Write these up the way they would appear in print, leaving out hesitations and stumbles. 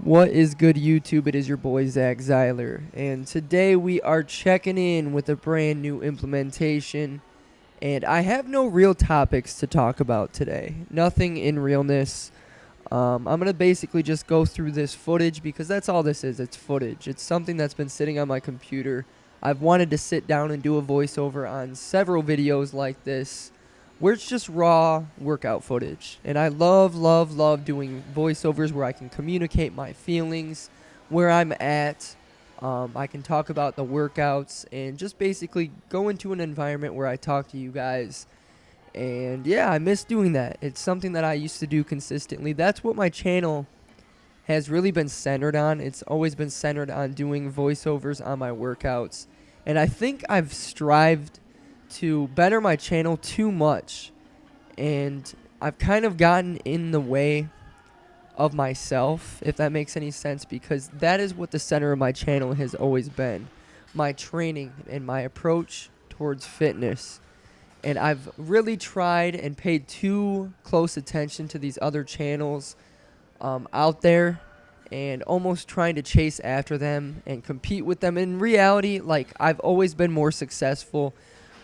What is good, YouTube? It is your boy Zeiler, and today we are checking in with a brand new implementation. And I have no real topics to talk about today. Nothing in realness. I'm gonna basically just go through this footage because that's all this is. It's footage. It's something that's been sitting on my computer. I've wanted to sit down and do a voiceover on several videos like this where it's just raw workout footage. And I love doing voiceovers where I can communicate my feelings, where I'm at. I can talk about the workouts and just basically go into an environment where I talk to you guys. And yeah, I miss doing that. It's something that I used to do consistently. That's what my channel has really been centered on. It's always been centered on doing voiceovers on my workouts. And I think I've strived to better my channel too much, and I've kind of gotten in the way of myself, if that makes any sense, because that is what the center of my channel has always been, my training and my approach towards fitness. And I've really tried and paid too close attention to these other channels out there, and almost trying to chase after them and compete with them. In reality, like, I've always been more successful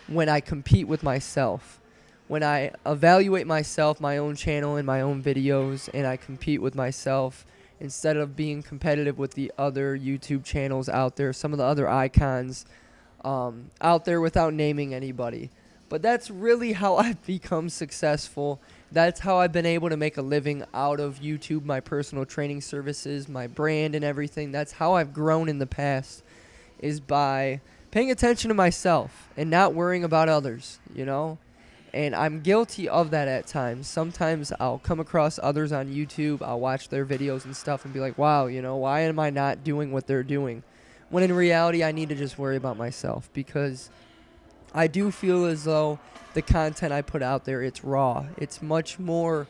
when I compete with myself, when I evaluate myself, my own channel and my own videos, and I compete with myself instead of being competitive with the other YouTube channels out there, some of the other icons out there, without naming anybody. But that's really how I've become successful. That's how I've been able to make a living out of YouTube, my personal training services, my brand and everything. That's how I've grown in the past, is by paying attention to myself and not worrying about others, you know? And I'm guilty of that at times. Sometimes I'll come across others on YouTube, I'll watch their videos and stuff and be like, wow, you know, why am I not doing what they're doing? When in reality, I need to just worry about myself, because I do feel as though the content I put out there, it's raw. It's much more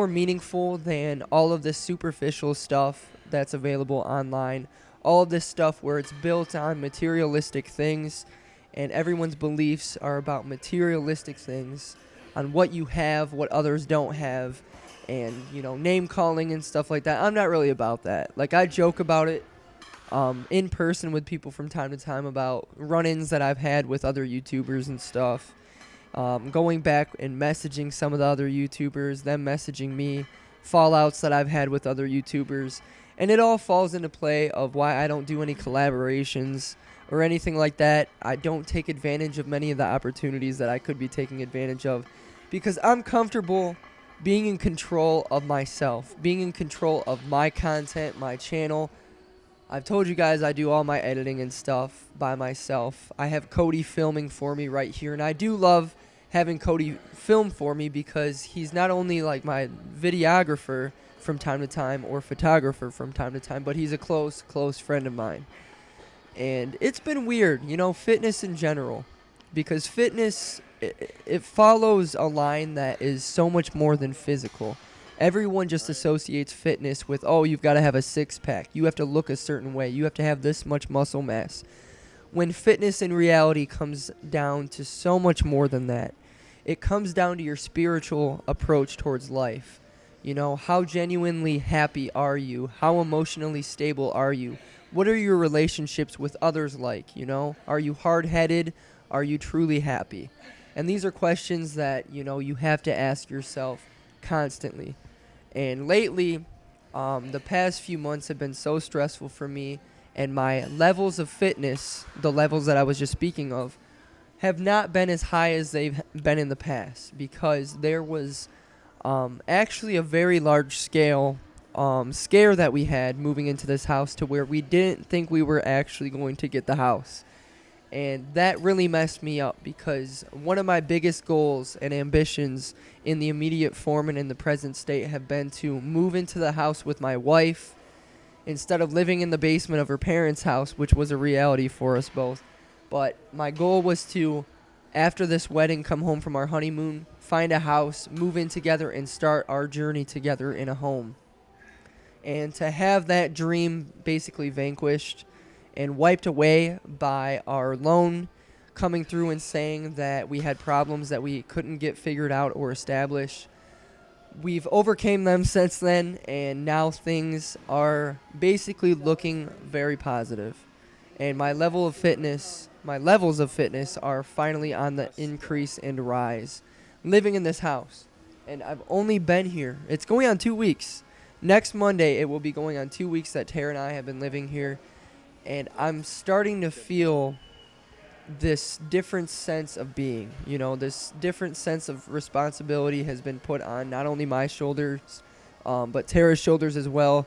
meaningful than all of this superficial stuff that's available online. All of this stuff where it's built on materialistic things, and everyone's beliefs are about materialistic things, on what you have, what others don't have, and, you know, name calling and stuff like that. I'm not really about that. Like, I joke about it in person with people from time to time about run-ins that I've had with other YouTubers and stuff. Going back and messaging some of the other YouTubers, them messaging me, fallouts that I've had with other YouTubers. And it all falls into play of why I don't do any collaborations or anything like that. I don't take advantage of many of the opportunities that I could be taking advantage of, because I'm comfortable being in control of myself, being in control of my content, my channel. I've told you guys I do all my editing and stuff by myself. I have Cody filming for me right here, and I do love having Cody film for me, because he's not only like my videographer from time to time or photographer from time to time, but he's a close friend of mine. And it's been weird, you know, fitness in general, because fitness, it follows a line that is so much more than physical. Everyone just associates fitness with, oh, you've got to have a six-pack. You have to look a certain way. You have to have this much muscle mass. When fitness in reality comes down to so much more than that. It comes down to your spiritual approach towards life. You know, how genuinely happy are you? How emotionally stable are you? What are your relationships with others like, you know? Are you hard-headed? Are you truly happy? And these are questions that, you know, you have to ask yourself constantly. And lately, the past few months have been so stressful for me, and my levels of fitness, the levels that I was just speaking of, have not been as high as they've been in the past, because there was actually a very large scale scare that we had moving into this house, to where we didn't think we were actually going to get the house. And that really messed me up, because one of my biggest goals and ambitions in the immediate form and in the present state have been to move into the house with my wife instead of living in the basement of her parents' house, which was a reality for us both. But my goal was to, after this wedding, come home from our honeymoon, find a house, move in together, and start our journey together in a home. And to have that dream basically vanquished and wiped away by our loan coming through and saying that we had problems that we couldn't get figured out or established, we've overcame them since then, and now things are basically looking very positive. And my levels of fitness are finally on the increase and rise. Living in this house, and I've only been here. It's going on 2 weeks. Next Monday, it will be going on 2 weeks that Tara and I have been living here, and I'm starting to feel this different sense of being. This different sense of responsibility has been put on not only my shoulders, but Tara's shoulders as well.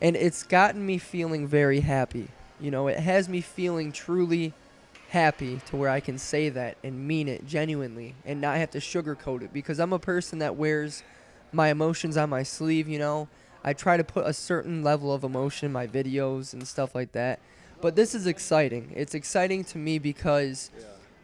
And it's gotten me feeling very happy. It has me feeling truly happy to where I can say that and mean it genuinely and not have to sugarcoat it, because I'm a person that wears my emotions on my sleeve. I try to put a certain level of emotion in my videos and stuff like that. But this is exciting. It's exciting to me because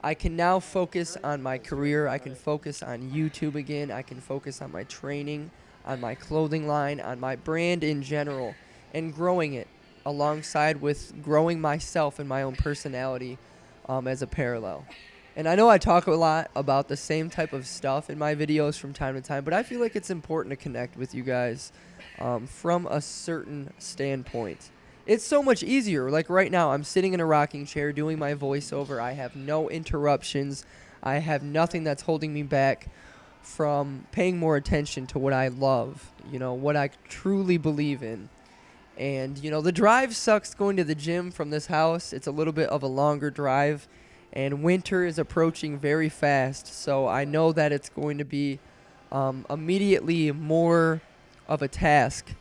I can now focus on my career. I can focus on YouTube again. I can focus on my training, on my clothing line, on my brand in general, and growing it alongside with growing myself and my own personality as a parallel. And I know I talk a lot about the same type of stuff in my videos from time to time, but I feel like it's important to connect with you guys from a certain standpoint. It's so much easier. Like right now, I'm sitting in a rocking chair doing my voiceover. I have no interruptions. I have nothing that's holding me back from paying more attention to what I love, what I truly believe in. And, the drive sucks going to the gym from this house. It's a little bit of a longer drive, and winter is approaching very fast. So I know that it's going to be immediately more of a task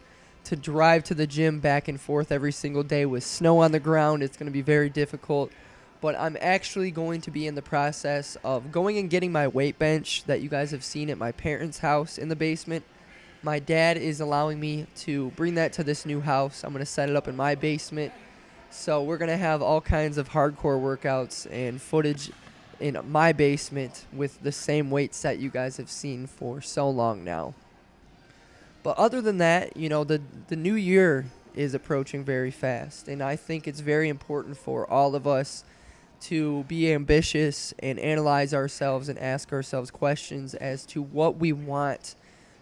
to drive to the gym back and forth every single day with snow on the ground. It's going to be very difficult. But I'm actually going to be in the process of going and getting my weight bench that you guys have seen at my parents' house in the basement. My dad is allowing me to bring that to this new house. I'm going to set it up in my basement. So we're going to have all kinds of hardcore workouts and footage in my basement with the same weight set you guys have seen for so long now. But other than that, the new year is approaching very fast, and I think it's very important for all of us to be ambitious and analyze ourselves and ask ourselves questions as to what we want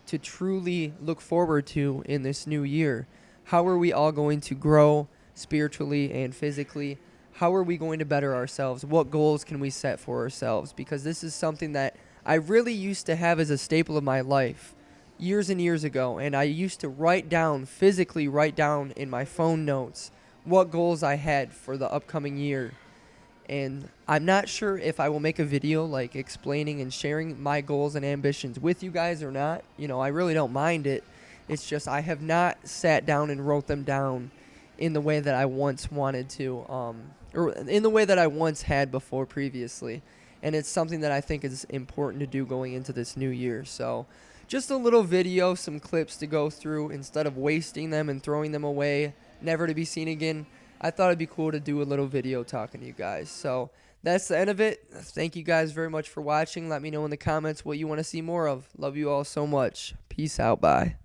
to truly look forward to in this new year. How are we all going to grow spiritually and physically? How are we going to better ourselves? What goals can we set for ourselves? Because this is something that I really used to have as a staple of my life years and years ago, and I used to physically write down in my phone notes what goals I had for the upcoming year. And I'm not sure if I will make a video like explaining and sharing my goals and ambitions with you guys or not. I really don't mind it. It's just I have not sat down and wrote them down in the way that I once wanted to, or in the way that I once had before previously. And it's something that I think is important to do going into this new year. So just a little video, some clips to go through instead of wasting them and throwing them away, never to be seen again. I thought it'd be cool to do a little video talking to you guys. So that's the end of it. Thank you guys very much for watching. Let me know in the comments what you want to see more of. Love you all so much. Peace out. Bye.